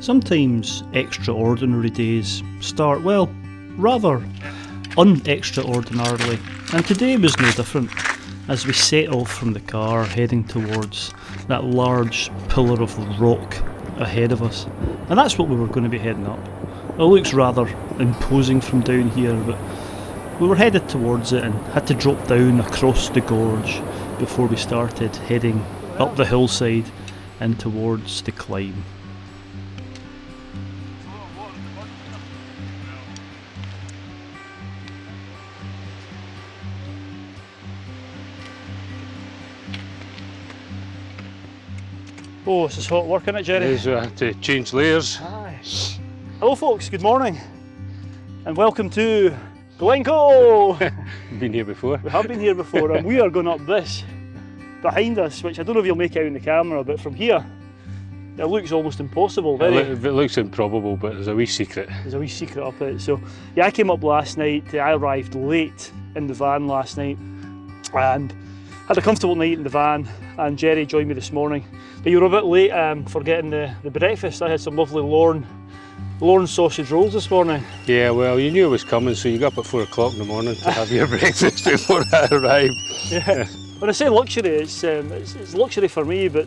Sometimes extraordinary days start, well, rather un-extraordinarily, and today was no different as we set off from the car heading towards that large pillar of rock ahead of us. And that's what we were going to be heading up. It looks rather imposing from down here, but we were headed towards it and had to drop down across the gorge before we started heading up the hillside and towards the climb. Oh, this is hot work, isn't it, Jerry? It is, I have to change layers. Aye. Hello folks, good morning and welcome to Glen Coe. Been here before. We have been here before and we are going up this behind us, which I don't know if you'll make out in the camera, but from here it looks almost impossible. It looks improbable, but there's a wee secret. There's a wee secret up it. So yeah, I came up last night. I arrived late in the van last night and had a comfortable night in the van, and Jerry joined me this morning. But you were a bit late for getting the breakfast. I had some lovely Lorne sausage rolls this morning. Yeah, well, you knew it was coming, so you got up at 4 o'clock in the morning to have your breakfast before I arrived. Yeah. When I say luxury, it's luxury for me, but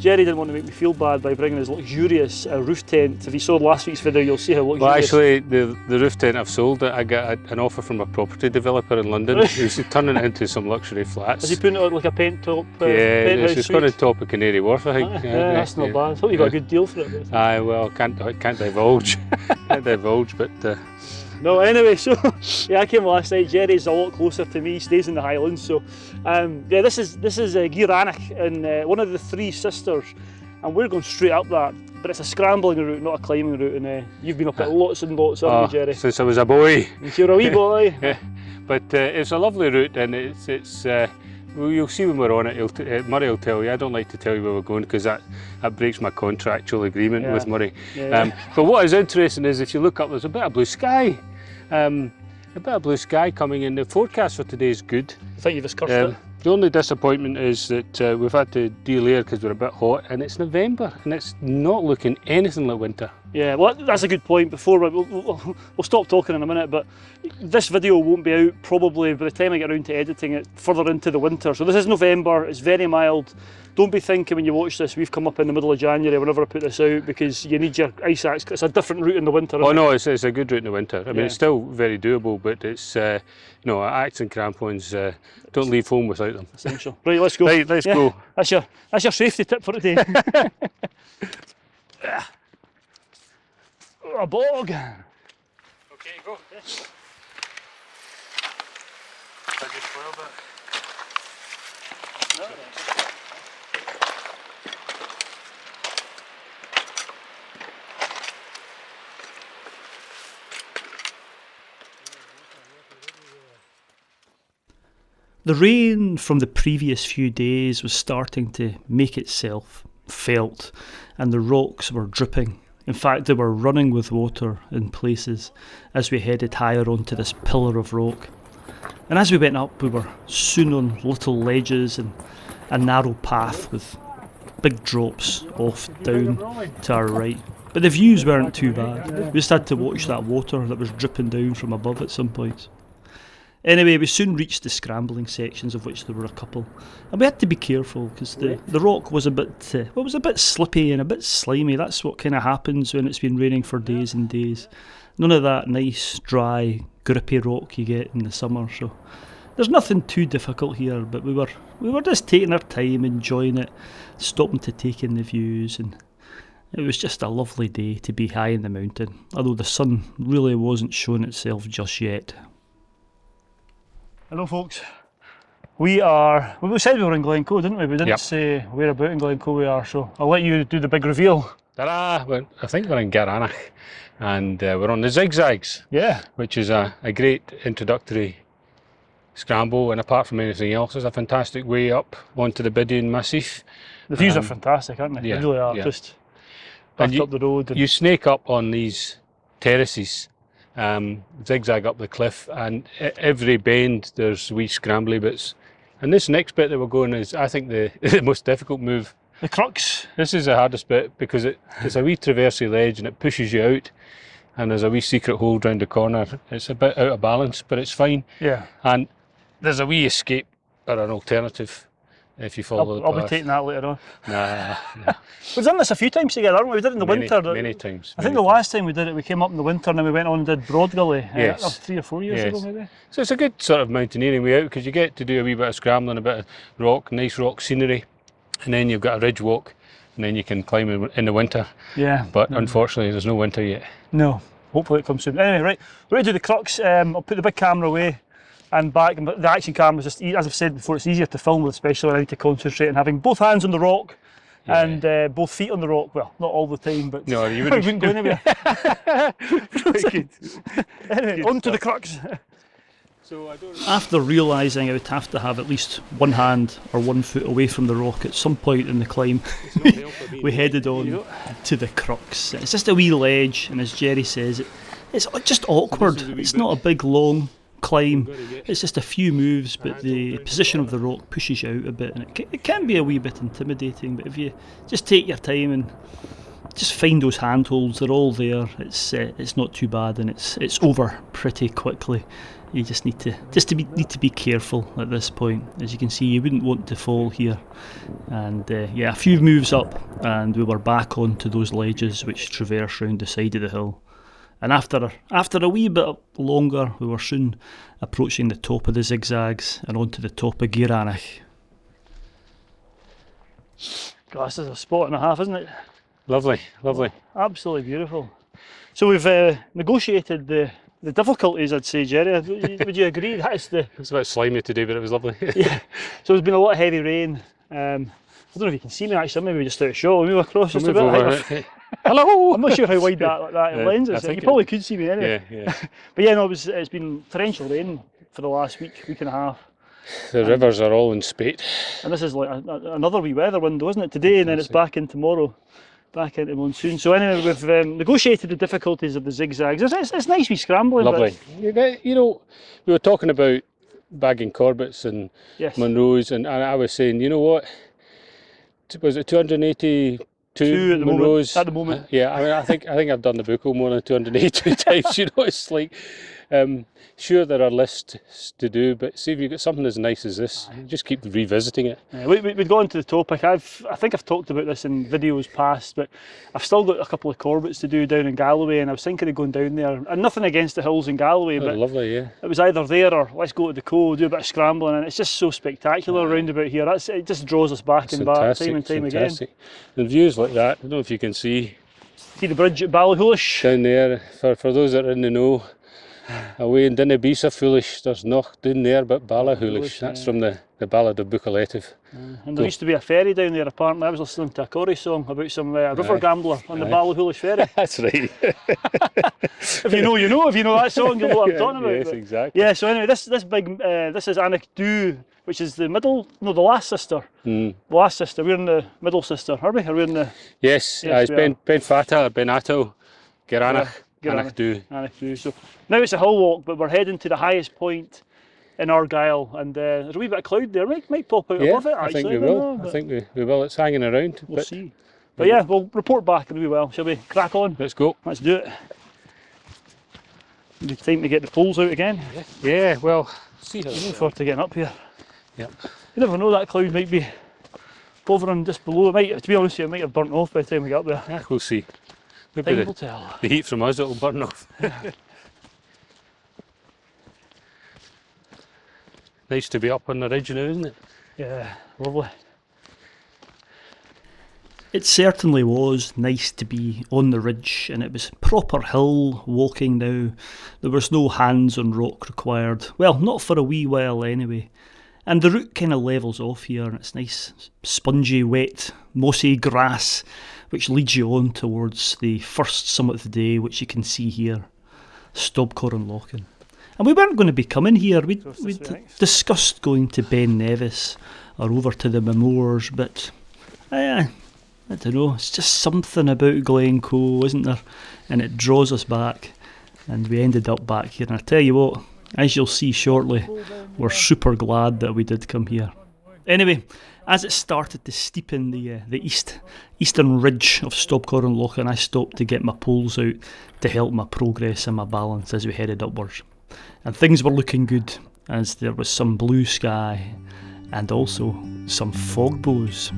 Jerry didn't want to make me feel bad by bringing his luxurious roof tent. If you saw last week's video, you'll see how luxurious. Well, actually, the roof tent I've sold, I got an offer from a property developer in London. He's turning it into some luxury flats. Is he putting it on like a penthouse? Yeah, it's going to top of Canary Wharf, I think. Yeah, that's not bad. I thought you got a good deal for it. Aye, well, can't divulge. Can't divulge, but. No, anyway, so yeah, I came last night. Jerry's a lot closer to me, he stays in the Highlands, so yeah, this is Audionautix and one of the three sisters, and we're going straight up that, but it's a scrambling route, not a climbing route, and you've been up it lots and lots, haven't you, Jerry? Since I was a boy. Since you were a wee boy. Yeah. But it's a lovely route, and it's well, you'll see when we're on it. Murray will tell you. I don't like to tell you where we're going because that breaks my contractual agreement with Murray. Yeah. But what is interesting is if you look up, there's a bit of blue sky. A bit of blue sky coming in. The forecast for today is good. I think you've just cursed it. The only disappointment is that we've had to delayer because we're a bit hot, and it's November and it's not looking anything like winter. Yeah, well, that's a good point. Before we'll stop talking in a minute, but this video won't be out probably by the time I get around to editing it further into the winter. So this is November, it's very mild. Don't be thinking when you watch this we've come up in the middle of January whenever I put this out, because you need your ice axe. It's a different route in the winter. Oh no, it's a good route in the winter. I mean, it's still very doable, but it's axe and crampons. Don't leave home without them. Essential. Right, let's go. Right, let's go. That's your safety tip for today. A bog. Okay, go. I just spoiled it. No, The rain from the previous few days was starting to make itself felt, and the rocks were dripping. In fact, they were running with water in places as we headed higher onto this pillar of rock. And as we went up, we were soon on little ledges and a narrow path with big drops off down to our right. But the views weren't too bad. We just had to watch that water that was dripping down from above at some points. Anyway, we soon reached the scrambling sections, of which there were a couple, and we had to be careful because the rock was a bit slippy and a bit slimy. That's what kind of happens when it's been raining for days and days. None of that nice, dry, grippy rock you get in the summer. So there's nothing too difficult here, but we were just taking our time, enjoying it, stopping to take in the views, and it was just a lovely day to be high in the mountain, although the sun really wasn't showing itself just yet. Hello folks, we said we were in Glen Coe, didn't we? We didn't say where about in Glen Coe we are, so I'll let you do the big reveal. Ta-da! Well, I think we're in Audionautix, and we're on the Zig Zags, which is a great introductory scramble, and apart from anything else, it's a fantastic way up onto the Bidean Massif. The views are fantastic, aren't they? Yeah, they really are, just back up the road. You snake up on these terraces, zigzag up the cliff, and every bend there's wee scrambly bits. And this next bit that we're going is, I think, the most difficult move The Crux. This is the hardest bit because it's a wee traversy ledge and it pushes you out, and there's a wee secret hole round the corner. It's a bit out of balance, but it's fine. Yeah. And there's a wee escape or an alternative if you follow the path. I'll be taking that later on. Nah. We've done this a few times together, haven't we? We did it in the winter. Many times. I think the last time we did it, we came up in the winter and then we went on and did Broad Gully. Yes. 3 or 4 years ago, maybe. So it's a good sort of mountaineering way out because you get to do a wee bit of scrambling, a bit of rock, nice rock scenery, and then you've got a ridge walk, and then you can climb in the winter. Yeah. But unfortunately, there's no winter yet. No. Hopefully it comes soon. Anyway, right, we're going to do the Crux. I'll put the big camera away and back. The action camera is just, as I've said before, it's easier to film with, especially when I need to concentrate on having both hands on the rock and both feet on the rock. Well, not all the time, but no, you wouldn't go anywhere. Anyway, on to the Crux. So After realising I would have to have at least one hand or 1 foot away from the rock at some point in the climb, we headed on to the Crux. It's just a wee ledge, and as Jerry says, it's just awkward. It's not a big long climb, it's just a few moves, but the position of the rock pushes you out a bit, and it can be a wee bit intimidating, but if you just take your time and just find those handholds, they're all there, it's not too bad, and it's over pretty quickly. You just need to be careful at this point. As you can see, you wouldn't want to fall here. And a few moves up, and we were back onto those ledges which traverse round the side of the hill. And after a wee bit longer, we were soon approaching the top of the Zig Zags and onto the top of Gieranach. God, this is a spot and a half, isn't it? Lovely. Absolutely beautiful. So we've negotiated the difficulties, I'd say, Jerry. Would you agree? It's a bit slimy today, but it was lovely. Yeah. So there's been a lot of heavy rain. I don't know if you can see me actually. Maybe just out of shot. We'll move across just a bit. Hello. I'm not sure how wide that lens is. You probably could see me anyway. Yeah. But yeah, no, it's been torrential rain for the last week and a half. The rivers are all in spate. And this is like another wee weather window, isn't it? Today, and then it's back in tomorrow. Back into monsoon. So anyway, we've negotiated the difficulties of the Zig Zags. It's nice wee scrambling. Lovely. You know, we were talking about bagging Corbetts and Monroes, and I was saying, you know what? Was it 282 Monroes? At the moment. Yeah, I mean, I think I've done the book more than 282 times. You know, it's like, sure there are lists to do, but see if you've got something as nice as this, just keep revisiting it. Yeah, we'd gone to the topic. I think I've talked about this in videos past, but I've still got a couple of Corbetts to do down in Galloway, and I was thinking of going down there. And nothing against the hills in Galloway, but lovely, yeah. It was either there or let's go to the Coe, do a bit of scrambling, and it's just so spectacular around about here. It just draws us back and back, time and time again. And views like that, I don't know if you can see the bridge at Ballyhoolish down there. For those that are in the know, away in Dinna be so foolish, there's nocht down there but Ballyhoolish. That's from the Ballad of Buccleuch. And there used to be a ferry down there apparently. I was listening to a Corrie song about some river gambler on the Ballyhoolish ferry. That's right. If you know, you know. If you know that song, you know what I'm talking about. Yes, exactly. Yeah, so anyway, this is Anachdu, which is the last sister. The last sister. We're in the middle sister, are we? Are we in the... Yes, it's Ben Fata, Ben Atto, Gieranach. Anachdu. So now it's a hill walk, but we're heading to the highest point in Argyll, and there's a wee bit of cloud there. Might pop out above it. Actually, I think we will. I think we will. It's hanging around. We'll see. But yeah, we'll report back in a wee while. Shall we crack on? Let's go. Let's do it. It's time to get the poles out again. Yeah. Well, see how. I'm looking forward to getting up here. Yep. You never know, that cloud might be hovering just below. It might, to be honest with you, it might have burnt off by the time we get up there. Yeah, we'll see. Maybe time will tell. The heat from us, it'll burn off. Nice to be up on the ridge now, isn't it? Yeah, lovely. It certainly was nice to be on the ridge, and it was proper hill walking now. There was no hands on rock required. Well, not for a wee while anyway. And the route kind of levels off here, and it's nice, spongy, wet, mossy grass, which leads you on towards the first summit of the day, which you can see here, Stob Coire and Lochan. And we weren't going to be coming here. We'd discussed going to Ben Nevis or over to the Memoirs, but I don't know, it's just something about Glen Coe, isn't there? And it draws us back, and we ended up back here. And I tell you what, as you'll see shortly, we're super glad that we did come here. Anyway, as it started to steepen the eastern ridge of Stob Coire and Lochan, I stopped to get my poles out to help my progress and my balance as we headed upwards. And things were looking good, as there was some blue sky and also some fog bows.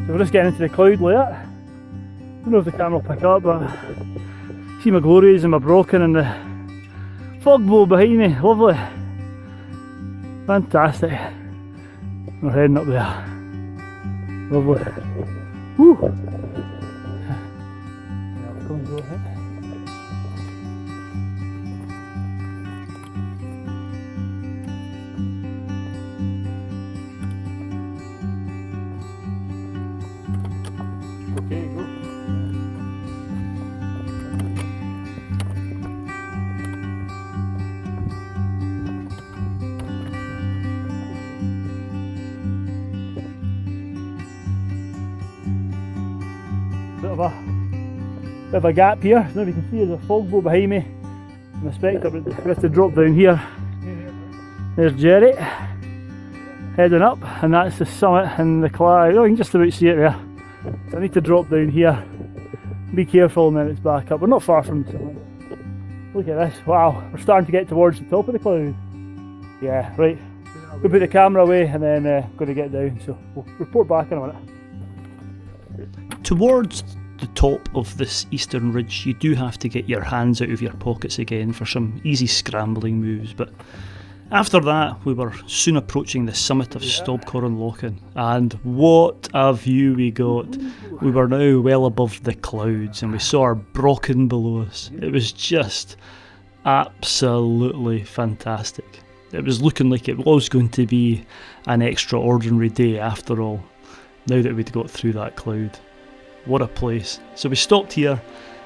So we're just getting into the cloud light. I don't know if the camera will pick up, but see my glow rays and my broken and the fog bow behind me. Lovely. Fantastic. We're heading up there. Lovely. Woo! Okay, go. Bit of a gap here. Now you can see there's a fog bow behind me. My spectre, but we have to drop down here. There's Jerry heading up, and that's the summit and the cloud. Oh, you can just about see it there. So I need to drop down here. Be careful, and then it's back up. We're not far from the summit. Look at this. Wow, we're starting to get towards the top of the cloud. Yeah, right. We'll put the camera away and then going to get down. So we'll report back in a minute. Towards the top of this eastern ridge, you do have to get your hands out of your pockets again for some easy scrambling moves, but after that we were soon approaching the summit of Stob Coire and Lochan, and what a view we got. We were now well above the clouds and we saw our Brocken below us. It was just absolutely fantastic. It was looking like it was going to be an extraordinary day after all, now that we'd got through that cloud. What a place. So we stopped here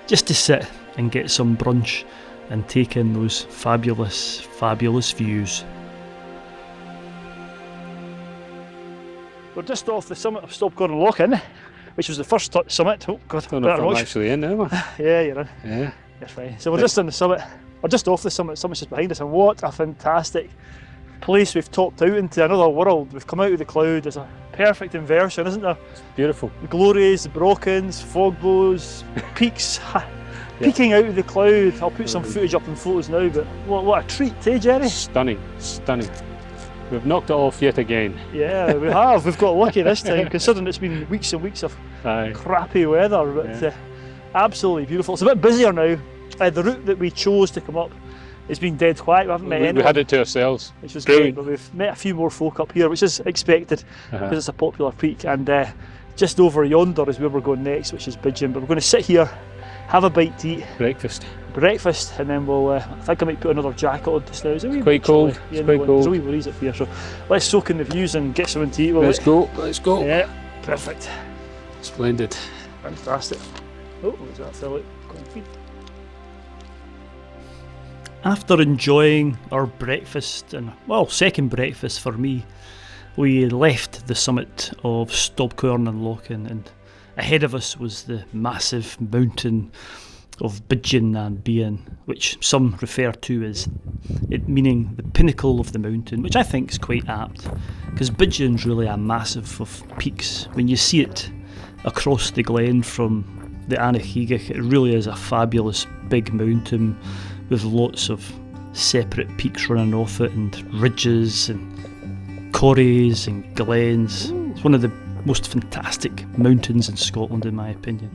just to sit and get some brunch and take in those fabulous, fabulous views. We're just off the summit of Stob Coire and Lochan, which was the first summit. Oh God, I don't know if I'm actually in now, am I? Yeah, you're in. Yeah. You're fine. So we're just on the summit. We're just off the summit. The summit's just behind us, and what a fantastic place. We've topped out into another world. We've come out of the cloud. There's a perfect inversion, isn't there? It's beautiful. The glow rays, the Brockens, fog bows, peaks, peeking out of the cloud. I'll put some footage up in photos now, but what a treat, eh, Jerry? Stunning, stunning. We've knocked it off yet again. Yeah, we have. We've got lucky this time, considering it's been weeks and weeks of crappy weather, but absolutely beautiful. It's a bit busier now. The route that we chose to come up, it's been dead quiet. We haven't met anyone. We had it to ourselves. Which was great, but we've met a few more folk up here, which is expected because it's a popular peak. And just over yonder is where we're going next, which is Bidean. But we're going to sit here, have a bite to eat. Breakfast, and then we'll. I think I might put another jacket on just now. It's quite cold. It's quite cold. There's a wee breeze up here, so let's soak in the views and get something to eat. Let's go. Let's go. Yeah, perfect. Splendid. Fantastic. Oh, what was that? Fell out. After enjoying our breakfast, and well, second breakfast for me, we left the summit of Stob Coire and Lochan, and ahead of us was the massive mountain of Bidean Nam Bian, which some refer to as it meaning the pinnacle of the mountain, which I think is quite apt, because Bidean's really a massive of peaks. When you see it across the glen from the Anochegach, it really is a fabulous big mountain with lots of separate peaks running off it, and ridges and corries and glens. It's one of the most fantastic mountains in Scotland, in my opinion.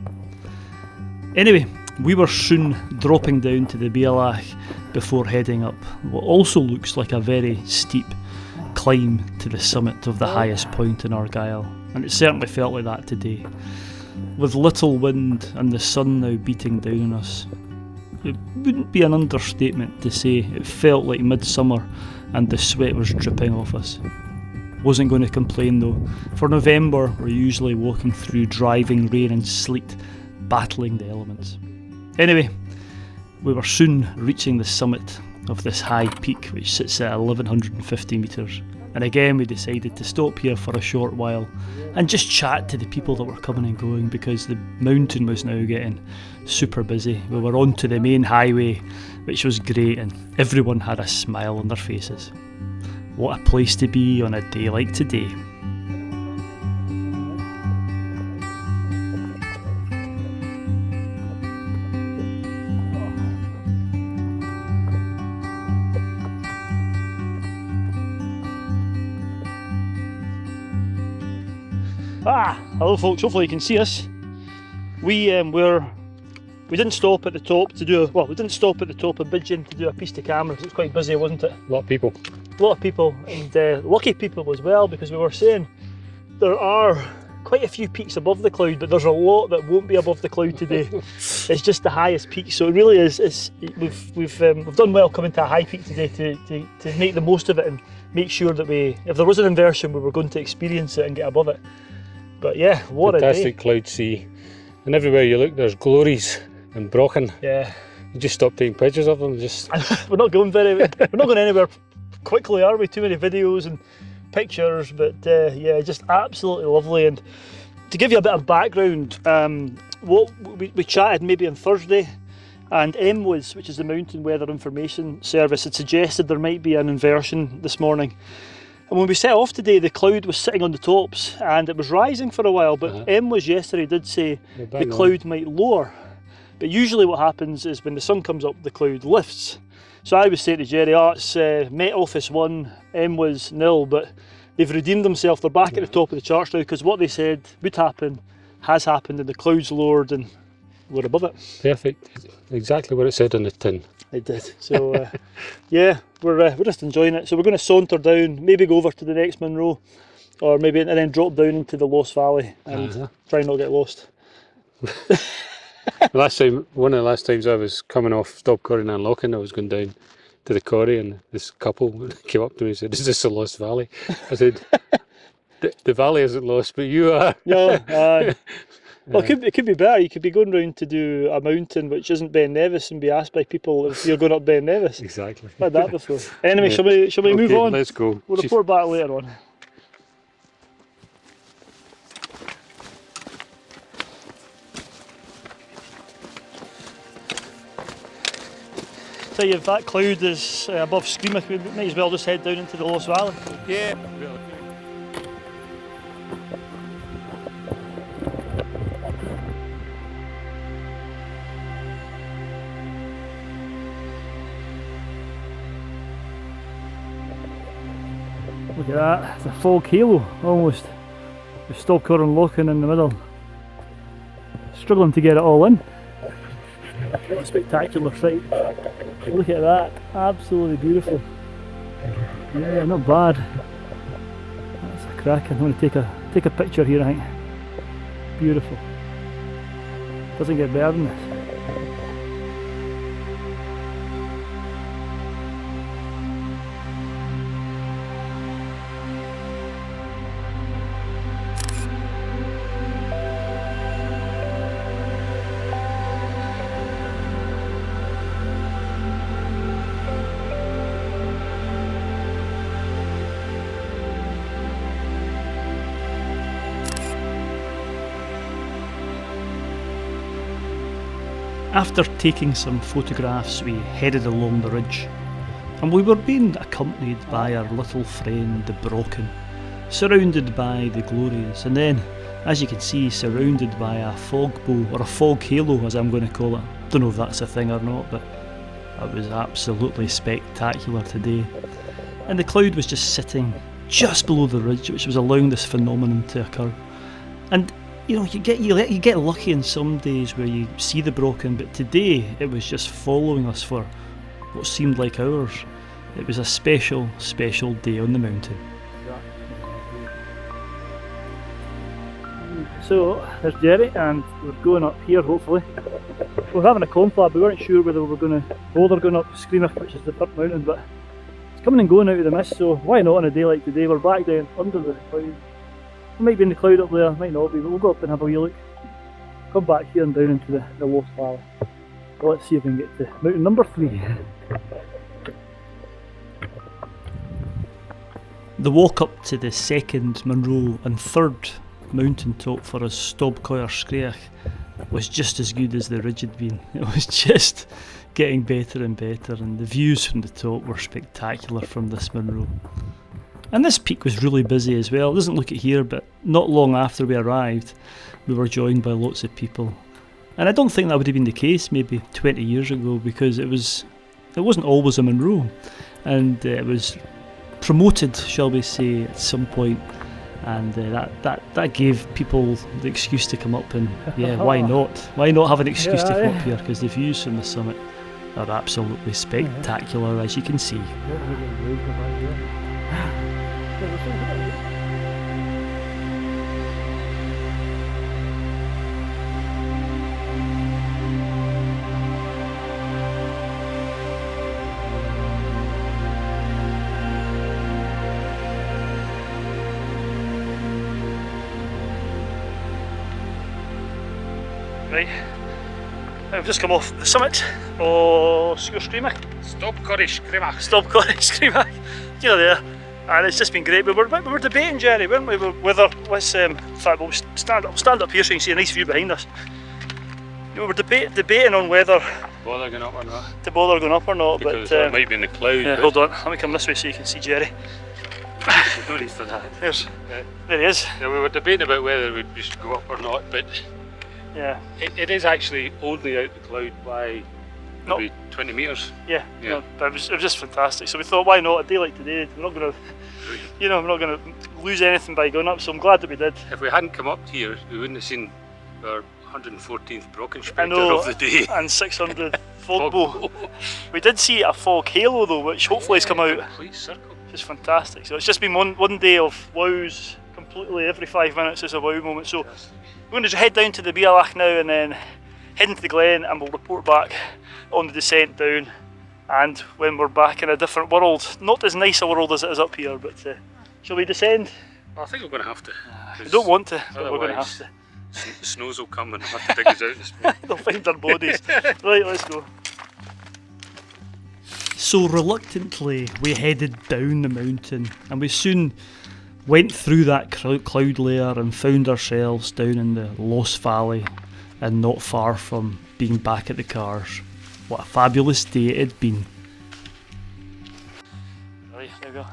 Anyway, we were soon dropping down to the Bealach before heading up what also looks like a very steep climb to the summit of the highest point in Argyll, and it certainly felt like that today. With little wind and the sun now beating down on us, it wouldn't be an understatement to say it felt like midsummer and the sweat was dripping off us. Wasn't going to complain though. For November, we're usually walking through driving rain and sleet, battling the elements. Anyway, we were soon reaching the summit, of this high peak which sits at 1150 metres. And again we decided to stop here for a short while and just chat to the people that were coming and going, because the mountain was now getting super busy. We were onto the main highway, which was great, and everyone had a smile on their faces. What a place to be on a day like today. Hello folks, hopefully you can see us. We didn't stop at the top to do we didn't stop at the top of Bidean to do a piece to camera because it's quite busy, wasn't it? A lot of people. A lot of people, and lucky people as well, because we were saying there are quite a few peaks above the cloud, but there's a lot that won't be above the cloud today. It's just the highest peak, so it really is. We've done well coming to a high peak today to make the most of it and make sure that if there was an inversion, we were going to experience it and get above it. But yeah, what fantastic a day. cloud sea, and everywhere you look there's glories and brocken. Yeah. You just stop taking pictures of them. Just we're not going anywhere quickly, are we? Too many videos and pictures, but yeah, just absolutely lovely. And to give you a bit of background, what we chatted maybe on Thursday, and MWIS, which is the Mountain Weather Information Service, had suggested there might be an inversion this morning. And when we set off today, the cloud was sitting on the tops and it was rising for a while, but MWIS yesterday did say the cloud might lower. But usually what happens is when the sun comes up, the cloud lifts. So I was saying to Jerry, it's Met Office 1, MWIS 0, but they've redeemed themselves. They're back at the top of the charts now, because what they said would happen has happened, and the cloud's lowered and we're above it. perfect. Exactly what it said on the tin. It did. So yeah, we're just enjoying it. So we're going to saunter down, maybe go over to the next Munro, or maybe and then drop down into the Lost Valley and try not to get lost. One of the last times I was coming off Stob Coire and Lochan, I was going down to the quarry, and this couple came up to me and said, "Is this the Lost Valley?" I said, the valley isn't lost, but you are. No, well, it could be better. You could be going round to do a mountain which isn't Ben Nevis and be asked by people if you're going up Ben Nevis. Exactly. I've had that before. Anyway, shall we move on? Let's go. We'll report back later on. Tell you, if that cloud is above Screaming, we might as well just head down into the Lost Valley. Yeah, really. Look at that, it's a fog halo almost. With Stob Coire and Lochan in the middle. Struggling to get it all in. What a spectacular sight. Look at that, absolutely beautiful. Yeah, not bad. That's a crack. I'm going to take a picture here, I think. Beautiful. Doesn't get better than this. After taking some photographs, we headed along the ridge, and we were being accompanied by our little friend the Brocken, surrounded by the glories, and then, as you can see, surrounded by a fog bow, or a fog halo as I'm going to call it. Don't know if that's a thing or not, but it was absolutely spectacular today. And the cloud was just sitting just below the ridge, which was allowing this phenomenon to occur. And you know, you get lucky in some days where you see the Brocken, but today it was just following us for what seemed like hours. It was a special, special day on the mountain. So there's Jerry, and we're going up here hopefully. We're having a confab, we weren't sure whether we were going to bother going up Screaming, which is the third mountain, but it's coming and going out of the mist, so why not on a day like today? We're back down under the clouds. We might be in the cloud up there, might not be, but we'll go up and have a wee look. Come back here and down into the Lost Valley. So let's see if we can get to mountain number 3. The walk up to the second Munro and third mountain top for us Stob Coire Scrambling was just as good as the ridge had been. It was just getting better and better, and the views from the top were spectacular from this Munro. And this peak was really busy as well. It doesn't look it here, but not long after we arrived, we were joined by lots of people. And I don't think that would have been the case maybe 20 years ago, because it wasn't always a Munro, and it was promoted, shall we say, at some point. And that gave people the excuse to come up, and yeah, why not? Why not have an excuse to come up here? Because the views from the summit are absolutely spectacular, as you can see. Right, I've just come off the summit of Scrambling. Stob Coire Scrambling. Stob Coire Scrambling. You know, there, and it's just been great. We were debating, Jerry, weren't we, whether let's in fact we'll stand up here so you can see a nice view behind us. We were debating on whether bother going up or not. To bother going up or not, because but it might be in the cloud. Yeah, hold on. Let me come this way so you can see Jerry. There's no need for that. There he is. Yeah, we were debating about whether we should go up or not, but yeah, it is actually only out the cloud by maybe 20 metres. Yeah. No, but it was just fantastic. So we thought, why not? A day like today, we're not going to lose anything by going up. So I'm glad that we did. If we hadn't come up here, we wouldn't have seen our 114th Brockenspector of the day. And 600 fog bow. We did see a fog halo though, which hopefully has come out. Complete circle. Which is fantastic. So it's just been one day of wows. Completely every 5 minutes is a wow moment. So we're going to head down to the Bialach now and then head into the Glen, and we'll report back on the descent down, and when we're back in a different world. Not as nice a world as it is up here, but shall we descend? Well, I think we're going to have to. We don't want to, but we're going to have to. The snows will come and have to dig us out this morning. They'll find our bodies. Right, let's go. So reluctantly we headed down the mountain, and we soon went through that cloud layer and found ourselves down in the Lost Valley, and not far from being back at the cars. What a fabulous day it had been. Right, there we go.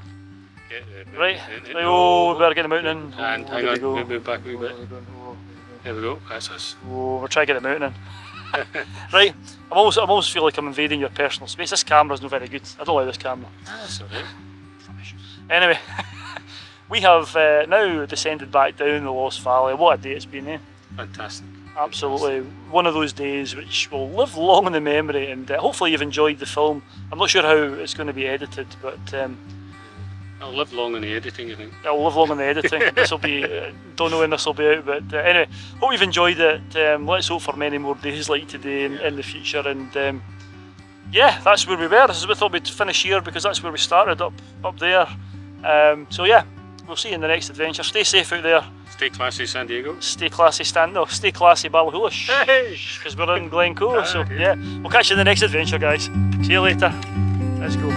Right, we better get the mountain in. And hang on, move back a wee bit. There we go, that's us. Oh, we're trying to get the mountain in. Right, I always feel like I'm invading your personal space. This camera's not very good. I don't like this camera. That's alright. Anyway, we have now descended back down the Lost Valley. What a day it's been, eh? Fantastic. Absolutely, one of those days which will live long in the memory, and hopefully you've enjoyed the film. I'm not sure how it's going to be edited, but I'll live long in the editing, I think. It'll live long in the editing. This will be, don't know when this will be out, but anyway, hope you've enjoyed it. Let's hope for many more days like today in the future, and yeah, that's where we were. This is we thought we'd finish here because that's where we started, up there. So yeah, we'll see you in the next adventure. Stay safe out there. Stay classy, San Diego. Stay classy, stay classy, Ballachulish. Because we're in Glen Coe. So yeah, we'll catch you in the next adventure, guys. See you later. Let's go.